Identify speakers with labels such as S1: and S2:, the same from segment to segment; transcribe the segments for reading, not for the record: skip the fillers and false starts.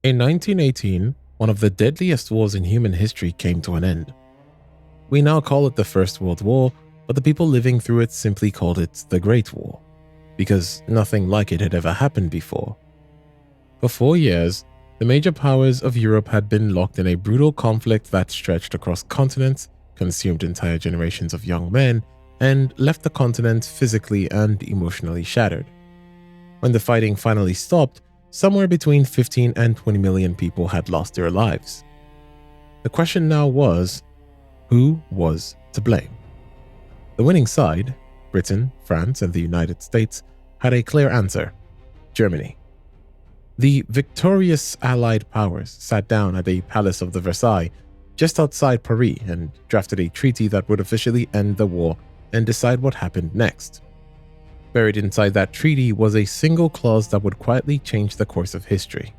S1: In 1918, one of the deadliest wars in human history came to an end. We now call it the First World War, but the people living through it simply called it the Great War, because nothing like it had ever happened before. For 4 years, the major powers of Europe had been locked in a brutal conflict that stretched across continents, consumed entire generations of young men, and left the continent physically and emotionally shattered. When the fighting finally stopped, somewhere between 15 and 20 million people had lost their lives. The question now was, who was to blame? The winning side, Britain, France, and the United States, had a clear answer: Germany. The victorious Allied powers sat down at the Palace of the Versailles just outside Paris and drafted a treaty that would officially end the war and decide what happened next. Buried inside that treaty was a single clause that would quietly change the course of history.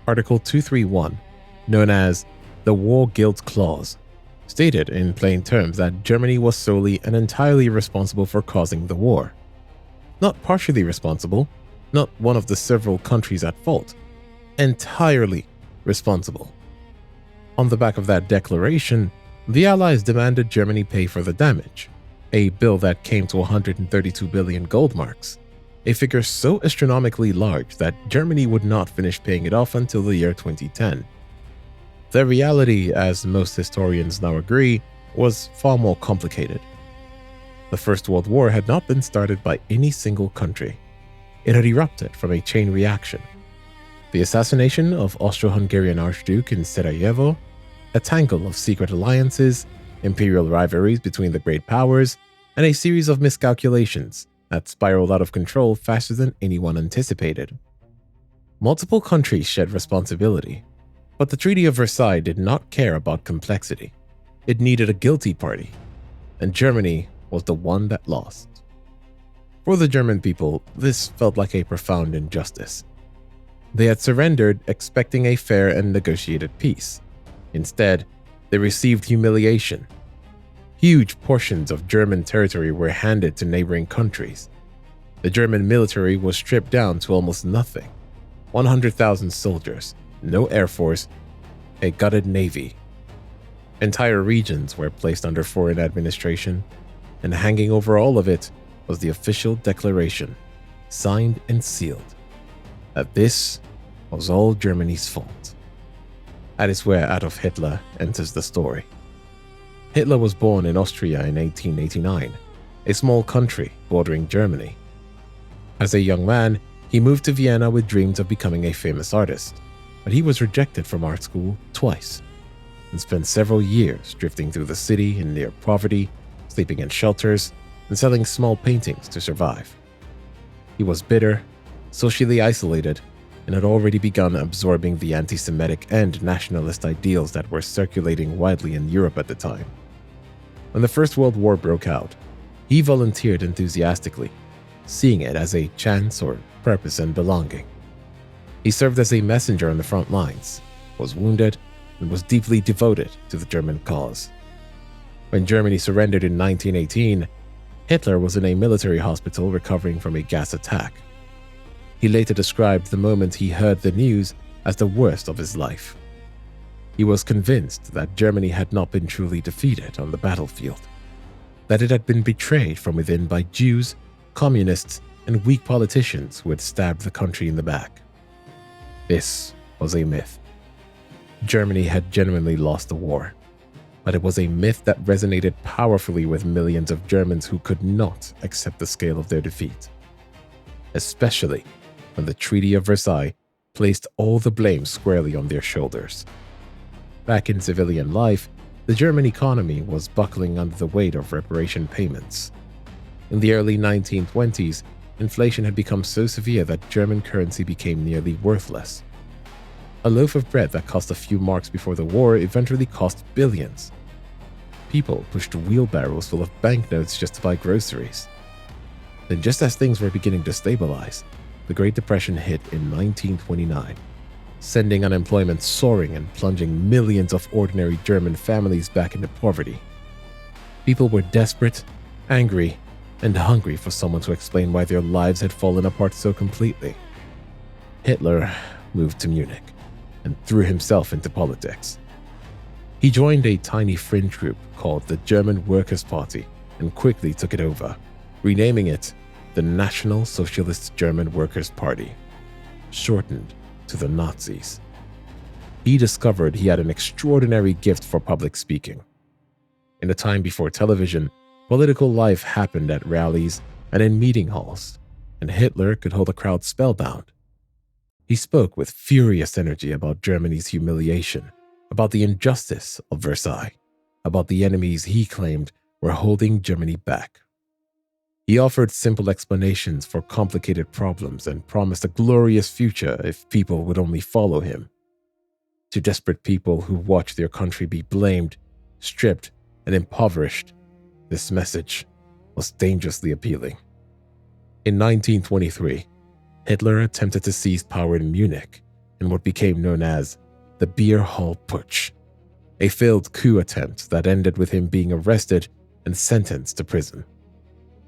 S1: Article 231, known as the War Guilt Clause, stated in plain terms that Germany was solely and entirely responsible for causing the war. Not partially responsible, not one of the several countries at fault, entirely responsible. On the back of that declaration, the Allies demanded Germany pay for the damage, a bill that came to 132 billion gold marks, a figure so astronomically large that Germany would not finish paying it off until the year 2010. The reality, as most historians now agree, was far more complicated. The First World War had not been started by any single country. It had erupted from a chain reaction. The assassination of Austro-Hungarian Archduke in Sarajevo, a tangle of secret alliances, imperial rivalries between the great powers, and a series of miscalculations that spiraled out of control faster than anyone anticipated. Multiple countries shared responsibility, but the Treaty of Versailles did not care about complexity. It needed a guilty party, and Germany was the one that lost. For the German people, this felt like a profound injustice. They had surrendered expecting a fair and negotiated peace. Instead, they received humiliation. Huge portions of German territory were handed to neighboring countries. The German military was stripped down to almost nothing. 100,000 soldiers, no air force, a gutted navy. Entire regions were placed under foreign administration, and hanging over all of it was the official declaration, signed and sealed, that this was all Germany's fault. That is where Adolf Hitler enters the story. Hitler was born in Austria in 1889, a small country bordering Germany. As a young man, he moved to Vienna with dreams of becoming a famous artist, but he was rejected from art school twice and spent several years drifting through the city in near poverty, sleeping in shelters, and selling small paintings to survive. He was bitter, socially isolated, and had already begun absorbing the anti-Semitic and nationalist ideals that were circulating widely in Europe at the time. When the First World War broke out, he volunteered enthusiastically, seeing it as a chance or purpose and belonging. He served as a messenger on the front lines, was wounded, and was deeply devoted to the German cause. When Germany surrendered in 1918, Hitler was in a military hospital recovering from a gas attack. He later described the moment he heard the news as the worst of his life. He was convinced that Germany had not been truly defeated on the battlefield, that it had been betrayed from within by Jews, communists, and weak politicians who had stabbed the country in the back. This was a myth. Germany had genuinely lost the war, but it was a myth that resonated powerfully with millions of Germans who could not accept the scale of their defeat, especially when the Treaty of Versailles placed all the blame squarely on their shoulders. Back in civilian life, the German economy was buckling under the weight of reparation payments. In the early 1920s, inflation had become so severe that German currency became nearly worthless. A loaf of bread that cost a few marks before the war eventually cost billions. People pushed wheelbarrows full of banknotes just to buy groceries. Then, just as things were beginning to stabilize, the Great Depression hit in 1929, sending unemployment soaring and plunging millions of ordinary German families back into poverty. People were desperate, angry, and hungry for someone to explain why their lives had fallen apart so completely. Hitler moved to Munich, and threw himself into politics. He joined a tiny fringe group called the German Workers' Party and quickly took it over, renaming it the National Socialist German Workers' Party, shortened to the Nazis. He discovered he had an extraordinary gift for public speaking. In a time before television, political life happened at rallies and in meeting halls, and Hitler could hold a crowd spellbound. He spoke with furious energy about Germany's humiliation, about the injustice of Versailles, about the enemies he claimed were holding Germany back. He offered simple explanations for complicated problems and promised a glorious future if people would only follow him. To desperate people who watched their country be blamed, stripped, and impoverished, this message was dangerously appealing. In 1923, Hitler attempted to seize power in Munich in what became known as the Beer Hall Putsch, a failed coup attempt that ended with him being arrested and sentenced to prison.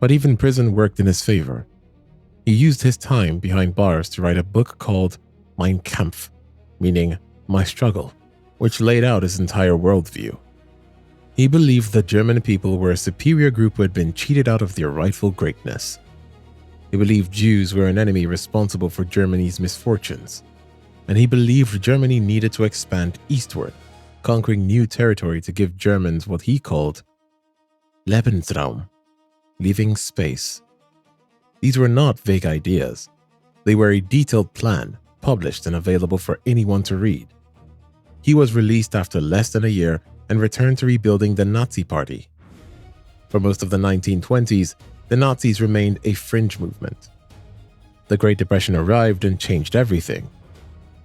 S1: But even prison worked in his favor. He used his time behind bars to write a book called Mein Kampf, meaning My Struggle, which laid out his entire worldview. He believed the German people were a superior group who had been cheated out of their rightful greatness. He believed Jews were an enemy responsible for Germany's misfortunes, and he believed Germany needed to expand eastward, conquering new territory to give Germans what he called Lebensraum, living space. These were not vague ideas. They were a detailed plan, published and available for anyone to read. He was released after less than a year and returned to rebuilding the Nazi Party. For most of the 1920s, the Nazis remained a fringe movement. The Great Depression arrived and changed everything.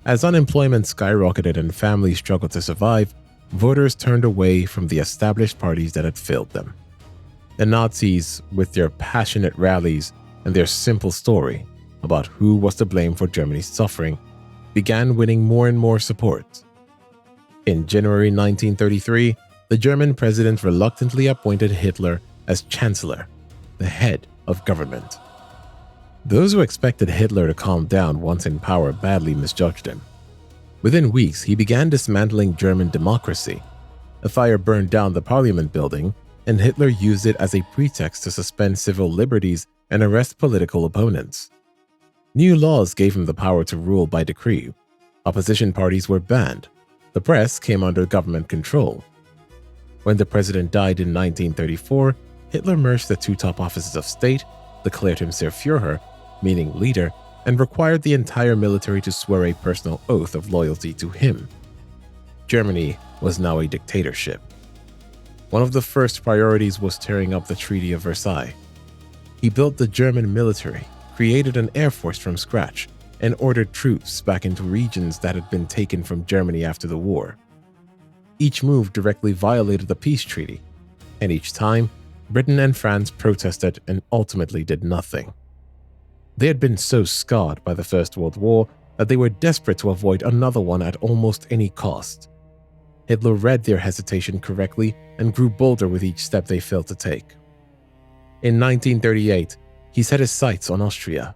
S1: As unemployment skyrocketed and families struggled to survive, voters turned away from the established parties that had failed them. The Nazis, with their passionate rallies and their simple story about who was to blame for Germany's suffering, began winning more and more support. In January 1933, the German president reluctantly appointed Hitler as Chancellor, the head of government. Those who expected Hitler to calm down once in power badly misjudged him. Within weeks, he began dismantling German democracy. A fire burned down the parliament building, and Hitler used it as a pretext to suspend civil liberties and arrest political opponents. New laws gave him the power to rule by decree. Opposition parties were banned. The press came under government control. When the president died in 1934, Hitler merged the two top offices of state, declared himself Führer, meaning leader, and required the entire military to swear a personal oath of loyalty to him. Germany was now a dictatorship. One of the first priorities was tearing up the Treaty of Versailles. He built the German military, created an air force from scratch, and ordered troops back into regions that had been taken from Germany after the war. Each move directly violated the peace treaty, and each time, Britain and France protested and ultimately did nothing. They had been so scarred by the First World War that they were desperate to avoid another one at almost any cost. Hitler read their hesitation correctly and grew bolder with each step they failed to take. In 1938, he set his sights on Austria.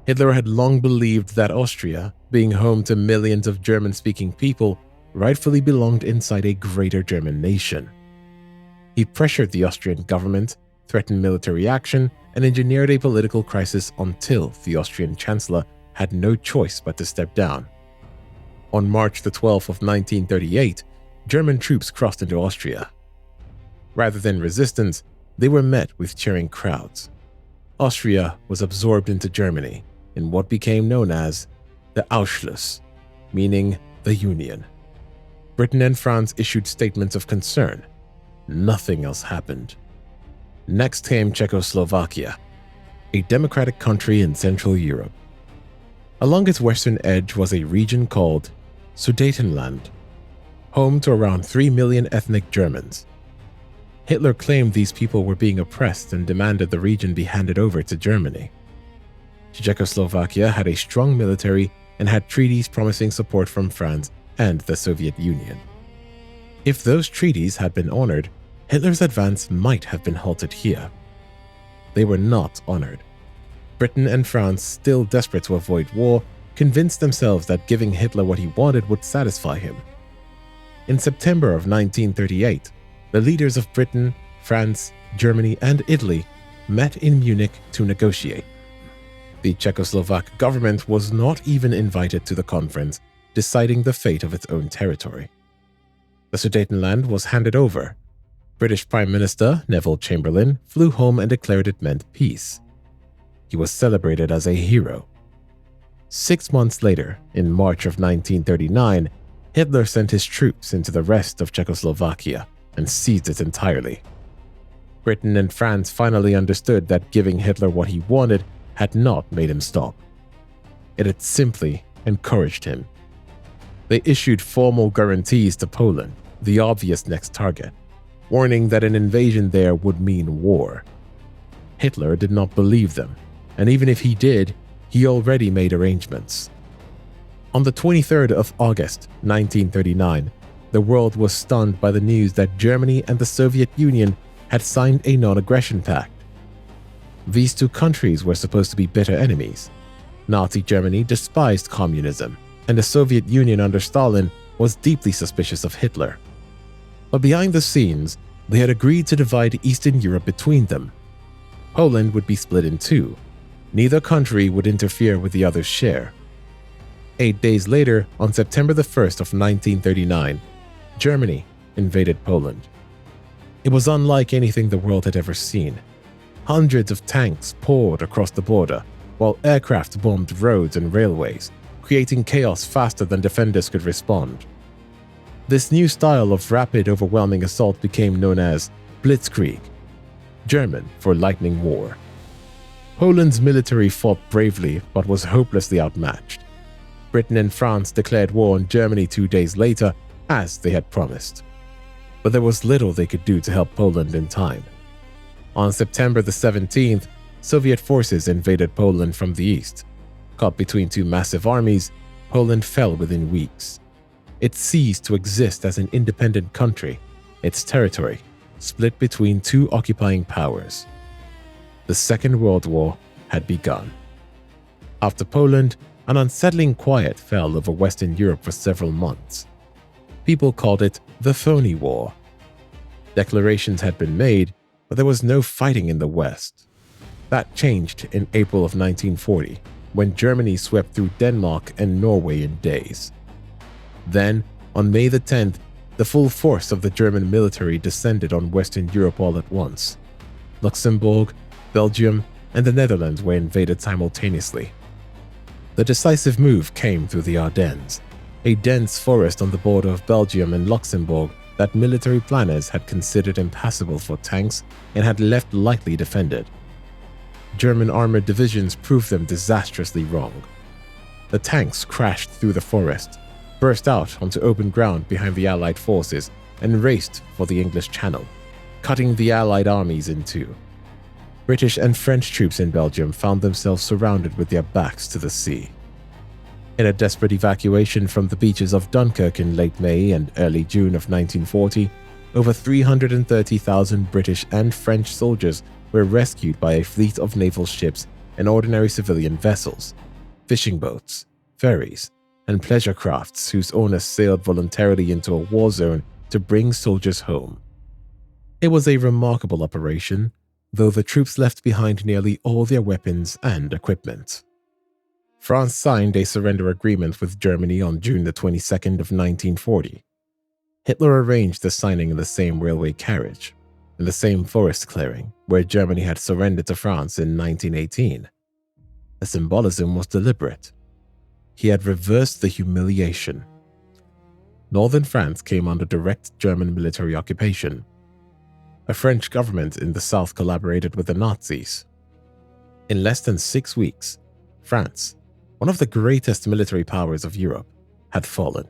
S1: Hitler had long believed that Austria, being home to millions of German-speaking people, rightfully belonged inside a greater German nation. He pressured the Austrian government, threatened military action, and engineered a political crisis until the Austrian Chancellor had no choice but to step down. On March the 12th of 1938, German troops crossed into Austria. Rather than resistance, they were met with cheering crowds. Austria was absorbed into Germany in what became known as the Ausschluss, meaning the Union. Britain and France issued statements of concern. Nothing else happened. Next came Czechoslovakia, a democratic country in Central Europe. Along its western edge was a region called Sudetenland, home to around 3 million ethnic Germans. Hitler claimed these people were being oppressed and demanded the region be handed over to Germany. Czechoslovakia had a strong military and had treaties promising support from France and the Soviet Union. If those treaties had been honored, Hitler's advance might have been halted here. They were not honored. Britain and France, still desperate to avoid war, convinced themselves that giving Hitler what he wanted would satisfy him. In September of 1938, the leaders of Britain, France, Germany, and Italy met in Munich to negotiate. The Czechoslovak government was not even invited to the conference, deciding the fate of its own territory. The Sudetenland was handed over. British Prime Minister Neville Chamberlain flew home and declared it meant peace. He was celebrated as a hero. 6 months later, in March of 1939, Hitler sent his troops into the rest of Czechoslovakia and seized it entirely. Britain and France finally understood that giving Hitler what he wanted had not made him stop. It had simply encouraged him. They issued formal guarantees to Poland, the obvious next target, warning that an invasion there would mean war. Hitler did not believe them, and even if he did, he already made arrangements. On the 23rd of August, 1939, the world was stunned by the news that Germany and the Soviet Union had signed a non-aggression pact. These two countries were supposed to be bitter enemies. Nazi Germany despised communism, and the Soviet Union under Stalin was deeply suspicious of Hitler. But behind the scenes, they had agreed to divide Eastern Europe between them. Poland would be split in two. Neither country would interfere with the other's share. 8 days later, on September the 1st of 1939, Germany invaded Poland. It was unlike anything the world had ever seen. Hundreds of tanks poured across the border, while aircraft bombed roads and railways, creating chaos faster than defenders could respond. This new style of rapid, overwhelming assault became known as Blitzkrieg, German for lightning war. Poland's military fought bravely but was hopelessly outmatched. Britain and France declared war on Germany 2 days later, as they had promised. But there was little they could do to help Poland in time. On September the 17th, Soviet forces invaded Poland from the east. Caught between two massive armies, Poland fell within weeks. It ceased to exist as an independent country, its territory split between two occupying powers. The Second World War had begun. After Poland, an unsettling quiet fell over Western Europe for several months. People called it the Phony War. Declarations had been made, but there was no fighting in the West. That changed in April of 1940, when Germany swept through Denmark and Norway in days. Then, on May the 10th, the full force of the German military descended on Western Europe all at once. Luxembourg, Belgium, and the Netherlands were invaded simultaneously. The decisive move came through the Ardennes, a dense forest on the border of Belgium and Luxembourg that military planners had considered impassable for tanks and had left lightly defended. German armored divisions proved them disastrously wrong. The tanks crashed through the forest, burst out onto open ground behind the Allied forces, and raced for the English Channel, cutting the Allied armies in two. British and French troops in Belgium found themselves surrounded with their backs to the sea. In a desperate evacuation from the beaches of Dunkirk in late May and early June of 1940, over 330,000 British and French soldiers were rescued by a fleet of naval ships and ordinary civilian vessels, fishing boats, ferries, and pleasure crafts whose owners sailed voluntarily into a war zone to bring soldiers home. It was a remarkable operation, though the troops left behind nearly all their weapons and equipment. France signed a surrender agreement with Germany on June the 22nd of 1940. Hitler arranged the signing in the same railway carriage, in the same forest clearing where Germany had surrendered to France in 1918. The symbolism was deliberate. He had reversed the humiliation. Northern France came under direct German military occupation. A French government in the south collaborated with the Nazis. In less than 6 weeks, France, one of the greatest military powers of Europe, had fallen.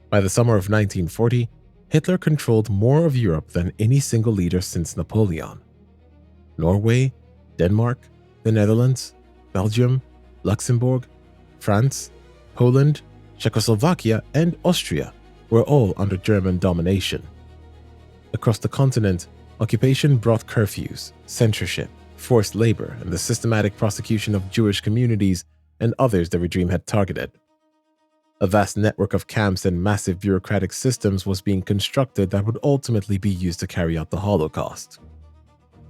S1: By the summer of 1940, Hitler controlled more of Europe than any single leader since Napoleon. Norway, Denmark, the Netherlands, Belgium, Luxembourg, France, Poland, Czechoslovakia, and Austria were all under German domination. Across the continent, occupation brought curfews, censorship, forced labor, and the systematic prosecution of Jewish communities and others the regime had targeted. A vast network of camps and massive bureaucratic systems was being constructed that would ultimately be used to carry out the Holocaust.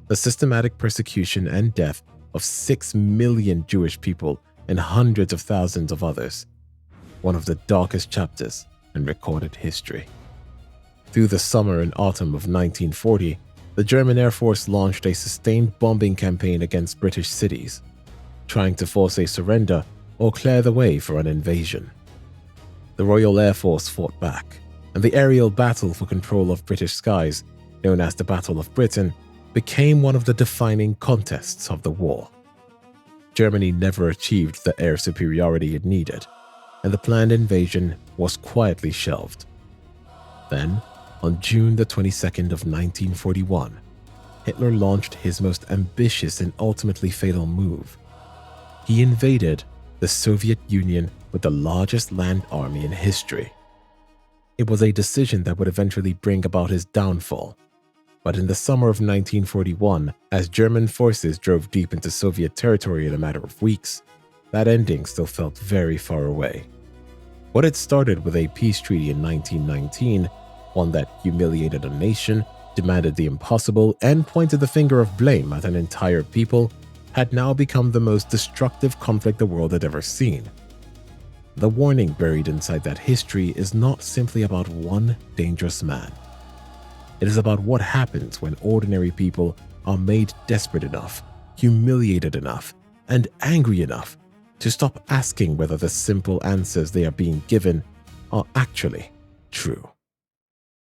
S1: The systematic persecution and death of 6 million Jewish people and hundreds of thousands of others, one of the darkest chapters in recorded history. Through the summer and autumn of 1940, the German Air Force launched a sustained bombing campaign against British cities, trying to force a surrender or clear the way for an invasion. The Royal Air Force fought back, and the aerial battle for control of British skies, known as the Battle of Britain, became one of the defining contests of the war. Germany never achieved the air superiority it needed, and the planned invasion was quietly shelved. Then, on June the 22nd of 1941, Hitler launched his most ambitious and ultimately fatal move. He invaded the Soviet Union with the largest land army in history. It was a decision that would eventually bring about his downfall. But in the summer of 1941, as German forces drove deep into Soviet territory in a matter of weeks, that ending still felt very far away. What had started with a peace treaty in 1919, one that humiliated a nation, demanded the impossible, and pointed the finger of blame at an entire people, had now become the most destructive conflict the world had ever seen. The warning buried inside that history is not simply about one dangerous man. It is about what happens when ordinary people are made desperate enough, humiliated enough, and angry enough to stop asking whether the simple answers they are being given are actually true.